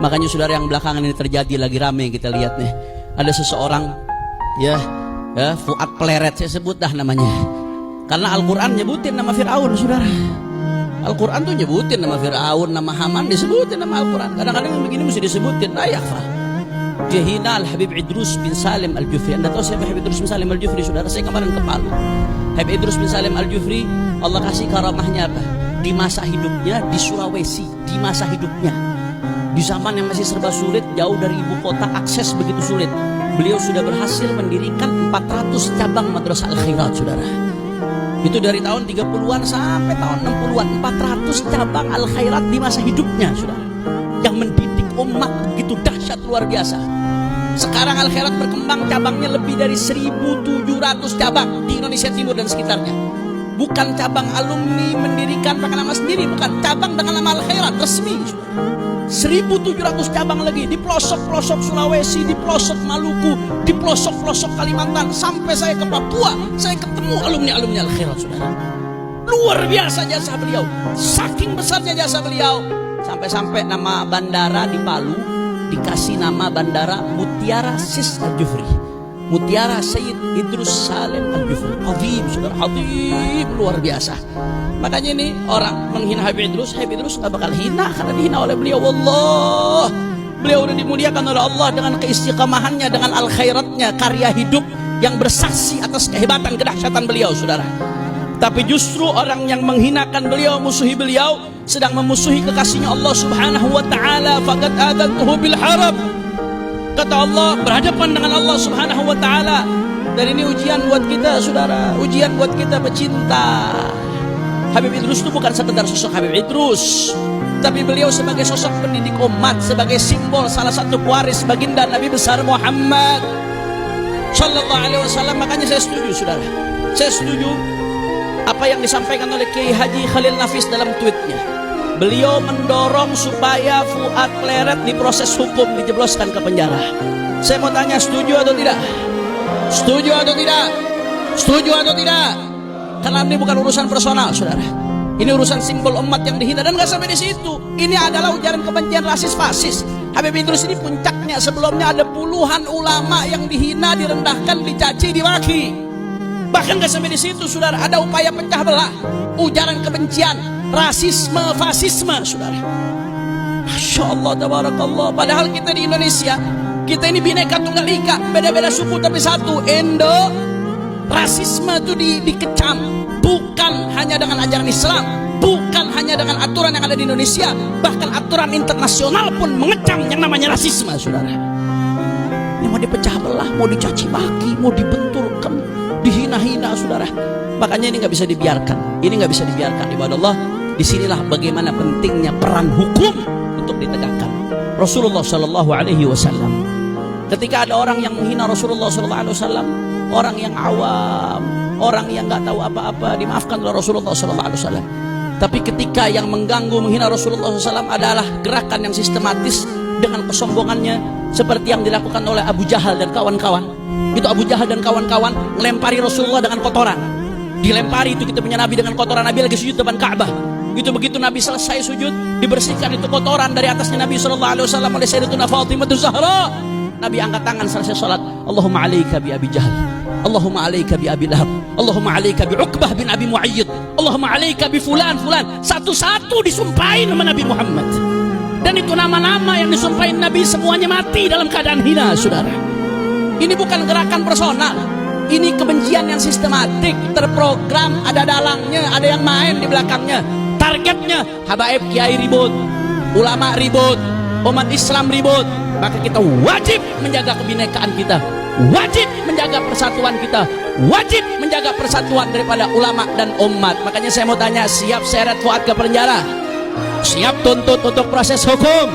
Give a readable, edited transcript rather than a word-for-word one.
Makanya saudara, yang belakangan ini terjadi lagi rame kita lihat nih. Ada seseorang ya Fuad Pleret, saya sebut dah namanya. Karena Al-Quran nyebutin nama Fir'aun, saudara. Al-Quran tuh nyebutin nama Fir'aun, nama Haman, disebutin nama Al-Quran. Kadang-kadang yang begini mesti disebutin. Nah ya, dia hina Habib Idrus bin Salim Al-Jufri. Anda tahu siapa Habib Idrus bin Salim Al-Jufri, saudara? Saya kemarin ke Palu. Habib Idrus bin Salim Al-Jufri, Allah kasih karamahnya apa? Di masa hidupnya di Sulawesi, di masa hidupnya, di zaman yang masih serba sulit, jauh dari ibu kota, akses begitu sulit, beliau sudah berhasil mendirikan 400 cabang Madrasah Al-Khairat, saudara. Itu dari tahun 30-an sampai tahun 60-an, 400 cabang Al-Khairat di masa hidupnya, saudara. Yang mendidik umat begitu dahsyat, luar biasa. Sekarang Al-Khairat berkembang, cabangnya lebih dari 1.700 cabang di Indonesia Timur dan sekitarnya. Bukan cabang alumni mendirikan pakai nama sendiri, bukan, cabang dengan nama Al-Khairat resmi. 1.700 cabang lagi di pelosok-pelosok Sulawesi, di pelosok Maluku, di pelosok-pelosok Kalimantan, sampai saya ke Papua, saya ketemu alumni-alumni Al-Khairat, saudara. Luar biasa jasa beliau, saking besarnya jasa beliau, sampai-sampai nama bandara di Palu dikasih nama Bandara Mutiara Sis Al-Jufri, Mutiara Sayyid Idrus Salim Al-Jufri. Azim, saudara, azim, luar biasa. Makanya ini orang menghina Habib Idrus gak bakal hina karena dihina oleh beliau. Wallah, beliau sudah dimuliakan oleh Allah dengan keistiqamahannya, dengan al-khairatnya, karya hidup yang bersaksi atas kehebatan, kedahsyatan beliau, saudara. Tapi justru orang yang menghinakan beliau, musuhi beliau, sedang memusuhi kekasihnya Allah subhanahu wa ta'ala. Faqad adantuhu bil harab, kata Allah, berhadapan dengan Allah subhanahu wa ta'ala. Dan ini ujian buat kita, saudara, ujian buat kita pecinta Habib Idrus. Itu bukan sekedar sosok Habib Idrus, tapi beliau sebagai sosok pendidik umat, sebagai simbol, salah satu pewaris baginda Nabi besar Muhammad Sallallahu Alaihi Wasallam. Makanya saya setuju, saudara, saya setuju apa yang disampaikan oleh Kiai Haji Khalil Nafis dalam tweetnya. Beliau mendorong supaya Fuad Pleret diproses hukum, dijebloskan ke penjara. Saya mau tanya, setuju atau tidak? Setuju atau tidak? Setuju atau tidak? Karena ini bukan urusan personal, saudara. Ini urusan simbol umat yang dihina. Dan gak sampai di situ. Ini adalah ujaran kebencian rasis fasis. Habib Idrus ini puncaknya. Sebelumnya ada puluhan ulama yang dihina, direndahkan, dicaci, dimaki. Bahkan gak sampai di situ, saudara. Ada upaya pecah belah, ujaran kebencian, rasisme, fasisme, saudara. Masya Allah, tabarakallah. Padahal kita di Indonesia, kita ini bineka tunggal ika, beda-beda suku tapi satu, Indo. Rasisme itu dikecam, bukan hanya dengan ajaran Islam, bukan hanya dengan aturan yang ada di Indonesia, bahkan aturan internasional pun mengecam yang namanya rasisme, saudara. Ini mau dipecah belah, mau dicaci maki, mau dibenturkan, dihina-hina, saudara. Makanya ini nggak bisa dibiarkan. Ini nggak bisa dibiarkan, ibadah Allah. Disinilah bagaimana pentingnya peran hukum untuk ditegakkan. Rasulullah Shallallahu Alaihi Wasallam, ketika ada orang yang menghina Rasulullah Shallallahu Alaihi Wasallam, orang yang awam, orang yang nggak tahu apa-apa, dimaafkan oleh Rasulullah Shallallahu Alaihi Wasallam. Tapi ketika yang mengganggu, menghina Rasulullah SAW adalah gerakan yang sistematis dengan kesombongannya, seperti yang dilakukan oleh Abu Jahal dan kawan-kawan. Itu Abu Jahal dan kawan-kawan melempari Rasulullah dengan kotoran. Dilempari itu kita punya Nabi dengan kotoran. Nabi lagi sujud depan Ka'bah. Begitu Nabi selesai sujud, dibersihkan itu kotoran dari atasnya Nabi SAW oleh Sayyidatuna Fatimah Zahra. Nabi angkat tangan selesai salat, Allahumma alaika bi Abi Jahal, Allahumma alaika bi Abi Lahab, Allahumma alaika bi Uqbah bin Abi Mu'ayyid, Allahumma alaika bi fulan. Satu-satu disumpahin sama Nabi Muhammad. Dan itu nama-nama yang disumpahin Nabi semuanya mati dalam keadaan hina, saudara. Ini bukan gerakan personal, ini kebencian yang sistematik, terprogram, ada dalangnya, ada yang main di belakangnya. Targetnya habaib kiai ribut, ulama ribut, umat Islam ribut. Maka kita wajib menjaga kebinekaan kita, wajib menjaga persatuan kita, wajib menjaga persatuan daripada ulama dan umat. Makanya saya mau tanya, siap seret Fuad ke penjara? Siap tuntut untuk proses hukum?